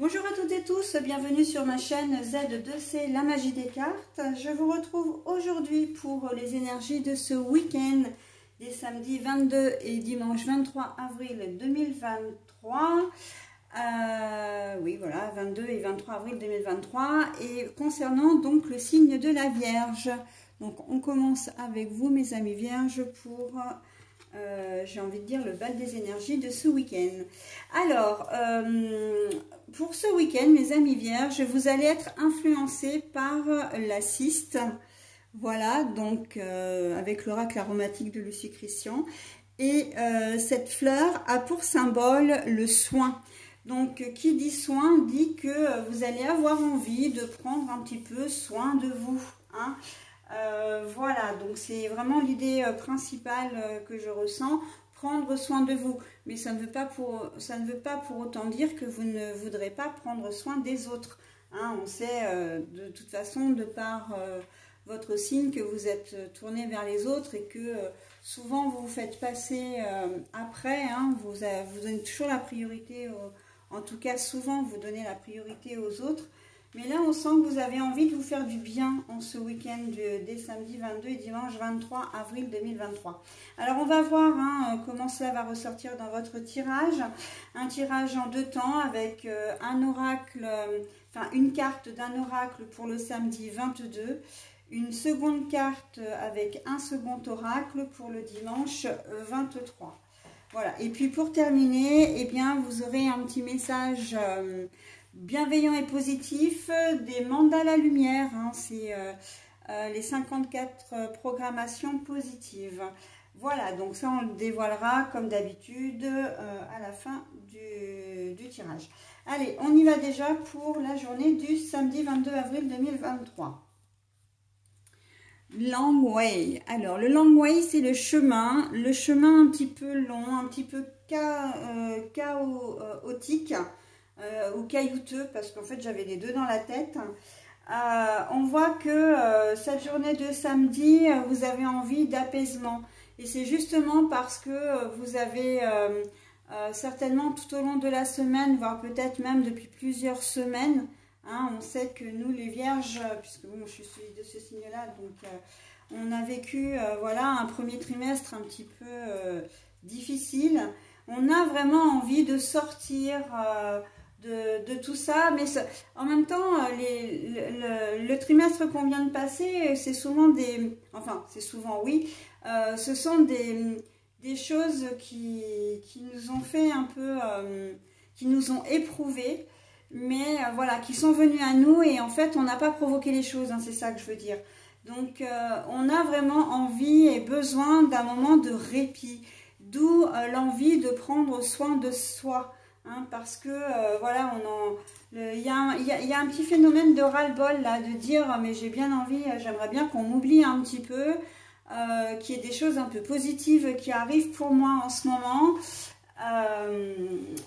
Bonjour à toutes et tous, bienvenue sur ma chaîne Z2C, la magie des cartes. Je vous retrouve aujourd'hui pour les énergies de ce week-end, des samedis 22 et dimanche 23 avril 2023. Oui, voilà, 22 et 23 avril 2023. Et concernant donc le signe de la Vierge. Donc on commence avec vous, mes amis Vierges, pour... j'ai envie de dire le bal des énergies de ce week-end. Alors, pour ce week-end, mes amis vierges, vous allez être influencés par la cyste. Voilà, donc avec l'oracle aromatique de Lucie Christian. Et cette fleur a pour symbole le soin. Donc, qui dit soin dit que vous allez avoir envie de prendre un petit peu soin de vous, hein. Voilà, donc c'est vraiment l'idée principale que je ressens, prendre soin de vous. Mais ça ne veut pas pour autant dire que vous ne voudrez pas prendre soin des autres, hein. On sait de toute façon, de par votre signe, que vous êtes tourné vers les autres et que souvent vous vous faites passer après, hein. Vous donnez toujours la priorité, en tout cas souvent vous donnez la priorité aux autres. Mais là, on sent que vous avez envie de vous faire du bien en ce week-end des samedis 22 et dimanche 23 avril 2023. Alors, on va voir comment cela va ressortir dans votre tirage. Un tirage en deux temps avec un oracle, enfin une carte d'un oracle pour le samedi 22. Une seconde carte avec un second oracle pour le dimanche 23. Voilà. Et puis, pour terminer, eh bien, vous aurez un petit message... bienveillant et positif, des mandats à la lumière, hein, c'est les 54 programmations positives. Voilà, donc ça on le dévoilera comme d'habitude à la fin du tirage. Allez, on y va déjà pour la journée du samedi 22 avril 2023. Long way. Alors, le long way, c'est le chemin un petit peu long, un petit peu chaotique. Ou caillouteux, parce qu'en fait j'avais les deux dans la tête. On voit que cette journée de samedi, vous avez envie d'apaisement. Et c'est justement parce que vous avez certainement tout au long de la semaine, voire peut-être même depuis plusieurs semaines, hein, on sait que nous les vierges, puisque bon, je suis de ce signe-là, donc on a vécu voilà, un premier trimestre un petit peu difficile. On a vraiment envie de sortir... de tout ça, mais en même temps, le trimestre qu'on vient de passer, c'est souvent des... Enfin, c'est souvent, oui, ce sont des choses qui nous ont fait un peu... qui nous ont éprouvés, mais voilà, qui sont venues à nous et en fait, on n'a pas provoqué les choses, hein, c'est ça que je veux dire. Donc, on a vraiment envie et besoin d'un moment de répit, d'où l'envie de prendre soin de soi. Hein, parce que voilà, il y a un petit phénomène de ras-le-bol là, de dire mais j'ai bien envie, j'aimerais bien qu'on m'oublie un petit peu, qu'il y ait des choses un peu positives qui arrivent pour moi en ce moment,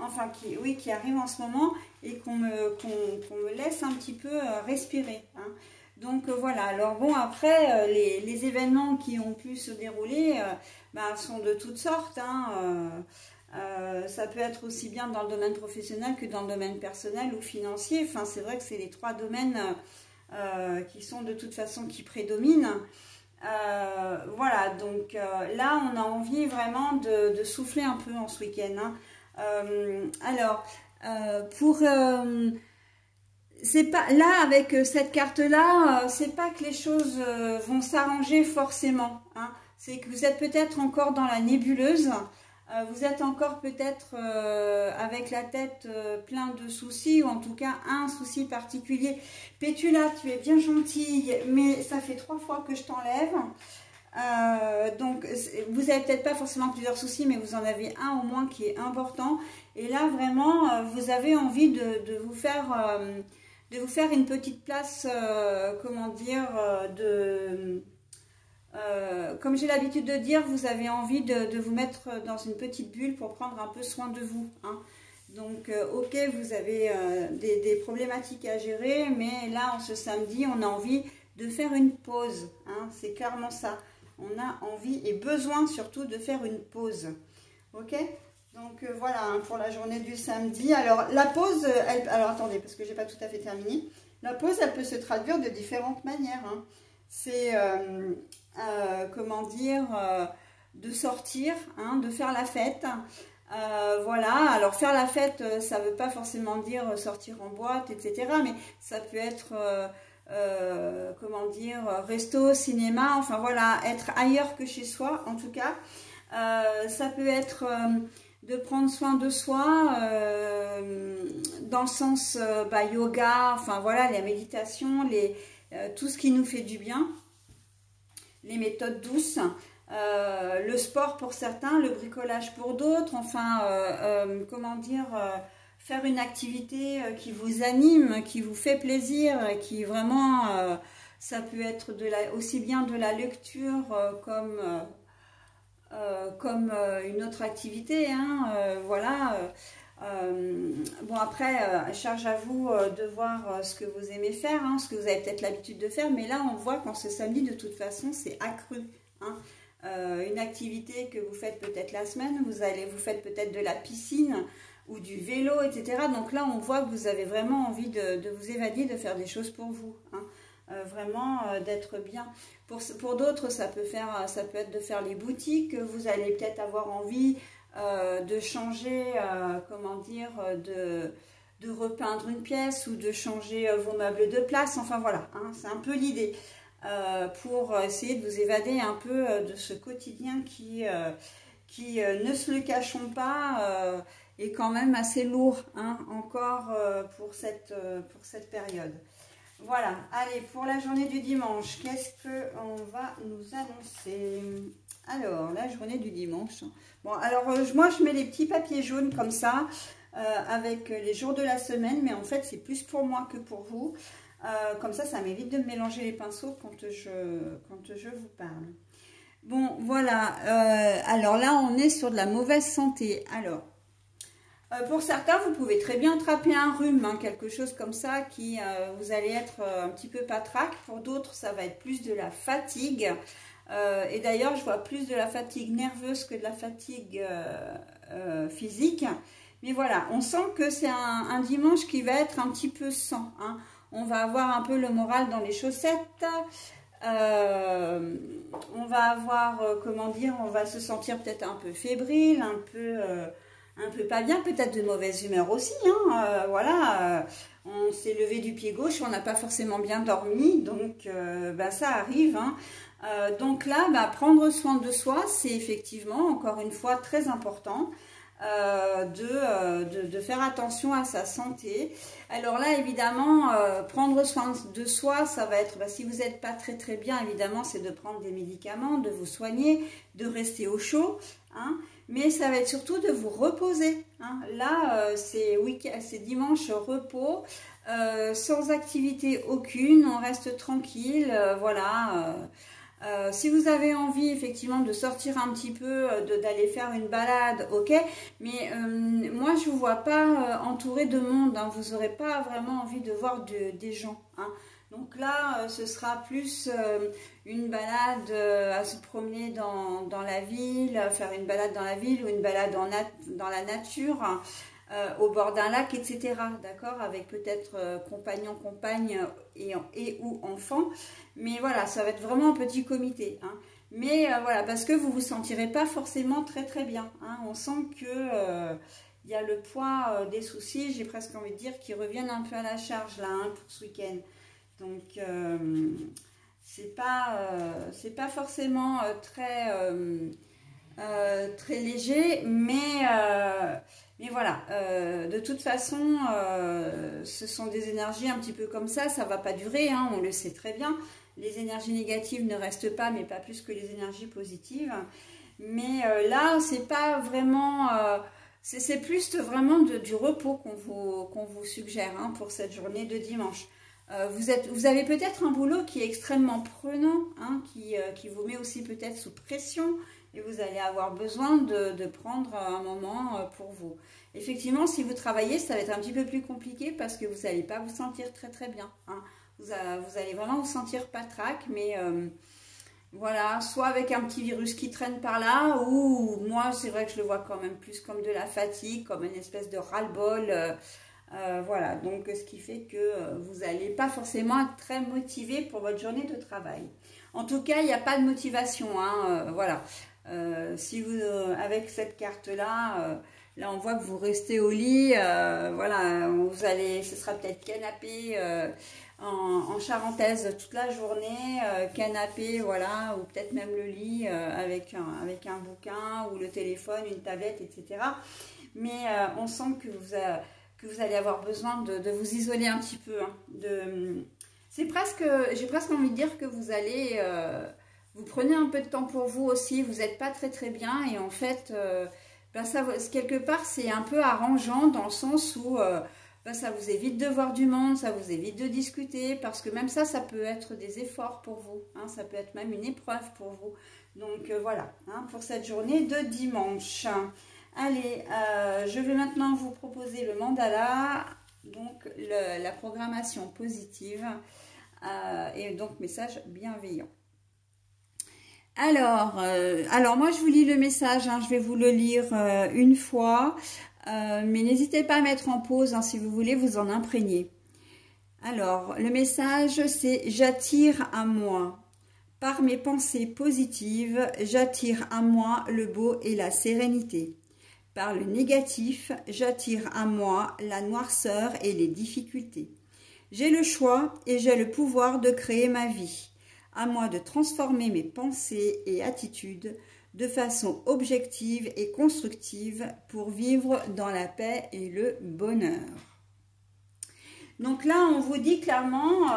enfin qui arrivent en ce moment et qu'on me laisse un petit peu respirer, hein. Donc voilà, alors bon, après les événements qui ont pu se dérouler sont de toutes sortes, hein. Ça peut être aussi bien dans le domaine professionnel que dans le domaine personnel ou financier. Enfin, c'est vrai que c'est les trois domaines qui sont de toute façon qui prédominent. Voilà, donc là, on a envie vraiment de souffler un peu en ce week-end, hein. Alors, c'est pas là avec cette carte-là, c'est pas que les choses vont s'arranger forcément, hein. C'est que vous êtes peut-être encore dans la nébuleuse. Vous êtes encore peut-être avec la tête plein de soucis, ou en tout cas un souci particulier. Pétula, tu es bien gentille, mais ça fait 3 fois que je t'enlève. Donc, vous n'avez peut-être pas forcément plusieurs soucis, mais vous en avez un au moins qui est important. Et là, vraiment, vous avez envie de vous faire une petite place, comment dire, comme j'ai l'habitude de dire, vous avez envie de vous mettre dans une petite bulle pour prendre un peu soin de vous, hein. Donc, ok, vous avez des problématiques à gérer, mais là, en ce samedi, on a envie de faire une pause, hein. C'est clairement ça. On a envie et besoin surtout de faire une pause. Ok? Donc voilà, hein, pour la journée du samedi. Alors la pause, alors attendez, parce que j'ai pas tout à fait terminé. La pause, elle peut se traduire de différentes manières. Hein. C'est, comment dire, de sortir, hein, de faire la fête. Voilà, alors faire la fête, ça ne veut pas forcément dire sortir en boîte, etc. Mais ça peut être, comment dire, resto, cinéma, enfin voilà, être ailleurs que chez soi, en tout cas. Ça peut être de prendre soin de soi, dans le sens yoga, enfin voilà, la méditation, tout ce qui nous fait du bien, les méthodes douces. Le sport pour certains, le bricolage pour d'autres, enfin, comment dire, faire une activité qui vous anime, qui vous fait plaisir, et qui vraiment, ça peut être aussi bien de la lecture comme une autre activité, hein, voilà. Bon après, charge à vous de voir ce que vous aimez faire, hein, ce que vous avez peut-être l'habitude de faire, mais là on voit qu'en ce samedi de toute façon c'est accru, hein. Une activité que vous faites peut-être la semaine, vous faites peut-être de la piscine ou du vélo, etc. Donc là, on voit que vous avez vraiment envie de vous évader, de faire des choses pour vous, hein. Vraiment d'être bien. Pour d'autres, ça peut être de faire les boutiques. Vous allez peut-être avoir envie de changer, comment dire, de repeindre une pièce ou de changer vos meubles de place. Enfin voilà, hein, c'est un peu l'idée. Pour essayer de vous évader un peu de ce quotidien qui ne se le cachons pas, est quand même assez lourd, hein, encore pour cette période. Voilà, allez, pour la journée du dimanche, qu'est-ce qu'on va nous annoncer? Alors, la journée du dimanche. Bon, alors, moi, je mets les petits papiers jaunes comme ça, avec les jours de la semaine, mais en fait, c'est plus pour moi que pour vous. Comme ça m'évite de me mélanger les pinceaux quand je vous parle. Bon, voilà. Alors là, on est sur de la mauvaise santé. Alors, pour certains, vous pouvez très bien attraper un rhume, hein, quelque chose comme ça, qui vous allez être un petit peu patraque. Pour d'autres, ça va être plus de la fatigue. Et d'ailleurs, je vois plus de la fatigue nerveuse que de la fatigue physique. Mais voilà, on sent que c'est un dimanche qui va être un petit peu sans, hein. On va avoir un peu le moral dans les chaussettes. On va avoir, comment dire, on va se sentir peut-être un peu fébrile, un peu pas bien, peut-être de mauvaise humeur aussi, hein. Voilà, on s'est levé du pied gauche, on n'a pas forcément bien dormi, donc ça arrive, hein. Donc là, prendre soin de soi, c'est effectivement, encore une fois, très important. De faire attention à sa santé. Alors là, évidemment, prendre soin de soi, ça va être, si vous n'êtes pas très très bien, évidemment, c'est de prendre des médicaments, de vous soigner, de rester au chaud, hein, mais ça va être surtout de vous reposer, hein. Là, c'est dimanche repos, sans activité aucune, on reste tranquille, voilà. Si vous avez envie effectivement de sortir un petit peu, d'aller faire une balade, ok, mais moi je ne vous vois pas entouré de monde, hein, vous n'aurez pas vraiment envie de voir des gens, hein. Donc là, ce sera plus une balade à se promener dans la ville, faire une balade dans la ville ou une balade dans la nature, hein, au bord d'un lac, etc. D'accord, avec peut-être compagnon, compagne et ou enfant. Mais voilà, ça va être vraiment un petit comité, hein. Mais voilà, parce que vous ne vous sentirez pas forcément très très bien, hein. On sent que il y a le poids des soucis, j'ai presque envie de dire, qui reviennent un peu à la charge là, hein, pour ce week-end. Donc c'est pas forcément très léger, mais voilà, de toute façon, ce sont des énergies un petit peu comme ça va pas durer, hein, on le sait très bien. Les énergies négatives ne restent pas, mais pas plus que les énergies positives. Mais là, c'est pas vraiment, c'est plus vraiment du repos qu'on vous suggère, hein, pour cette journée de dimanche. Vous avez peut-être un boulot qui est extrêmement prenant, hein, qui vous met aussi peut-être sous pression, et vous allez avoir besoin de prendre un moment pour vous. Effectivement, si vous travaillez, ça va être un petit peu plus compliqué parce que vous n'allez pas vous sentir très très bien, hein. Vous allez vraiment vous sentir patraque, mais Voilà, soit avec un petit virus qui traîne par là, ou moi c'est vrai que je le vois quand même plus comme de la fatigue, comme une espèce de ras-le-bol. Voilà, donc ce qui fait que vous n'allez pas forcément être très motivé pour votre journée de travail. En tout cas, il n'y a pas de motivation, hein, voilà. Si vous, avec cette carte-là, là on voit que vous restez au lit, voilà, vous allez, ce sera peut-être canapé en charentaise toute la journée, canapé, voilà, ou peut-être même le lit avec un bouquin ou le téléphone, une tablette, etc. Mais on sent que vous allez avoir besoin de vous isoler un petit peu. Hein, j'ai presque envie de dire que vous allez, vous prenez un peu de temps pour vous aussi, vous n'êtes pas très très bien et en fait, ben ça, quelque part c'est un peu arrangeant dans le sens où ben ça vous évite de voir du monde, ça vous évite de discuter parce que même ça peut être des efforts pour vous, hein, ça peut être même une épreuve pour vous. Donc voilà, hein, pour cette journée de dimanche. Allez, je vais maintenant vous proposer le mandala, donc la programmation positive et donc message bienveillant. Alors moi je vous lis le message, hein, je vais vous le lire une fois, mais n'hésitez pas à mettre en pause hein, si vous voulez vous en imprégner. Alors, le message c'est « J'attire à moi ». Par mes pensées positives, j'attire à moi le beau et la sérénité. Par le négatif, j'attire à moi la noirceur et les difficultés. J'ai le choix et j'ai le pouvoir de créer ma vie. À moi de transformer mes pensées et attitudes de façon objective et constructive pour vivre dans la paix et le bonheur. Donc là, on vous dit clairement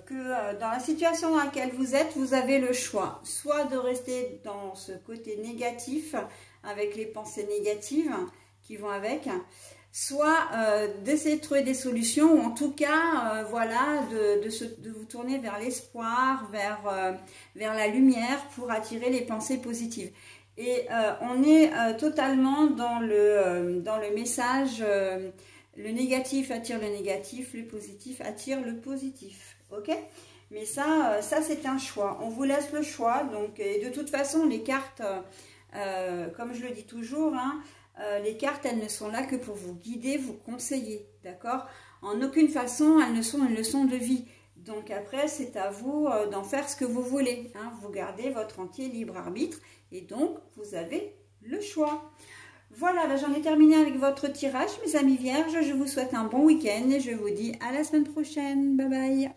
que dans la situation dans laquelle vous êtes, vous avez le choix. Soit de rester dans ce côté négatif, avec les pensées négatives qui vont avec, soit d'essayer de trouver des solutions, ou en tout cas, voilà, de vous tourner vers l'espoir, vers la lumière pour attirer les pensées positives. Et on est totalement dans le message... le négatif attire le négatif, le positif attire le positif, ok? Mais ça c'est un choix. On vous laisse le choix. Donc, et de toute façon, les cartes, comme je le dis toujours, hein, les cartes, elles ne sont là que pour vous guider, vous conseiller, d'accord? En aucune façon, elles ne sont une leçon de vie. Donc après, c'est à vous d'en faire ce que vous voulez. Hein. Vous gardez votre entier libre arbitre et donc, vous avez le choix. Voilà, ben j'en ai terminé avec votre tirage, mes amis vierges. Je vous souhaite un bon week-end et je vous dis à la semaine prochaine. Bye bye.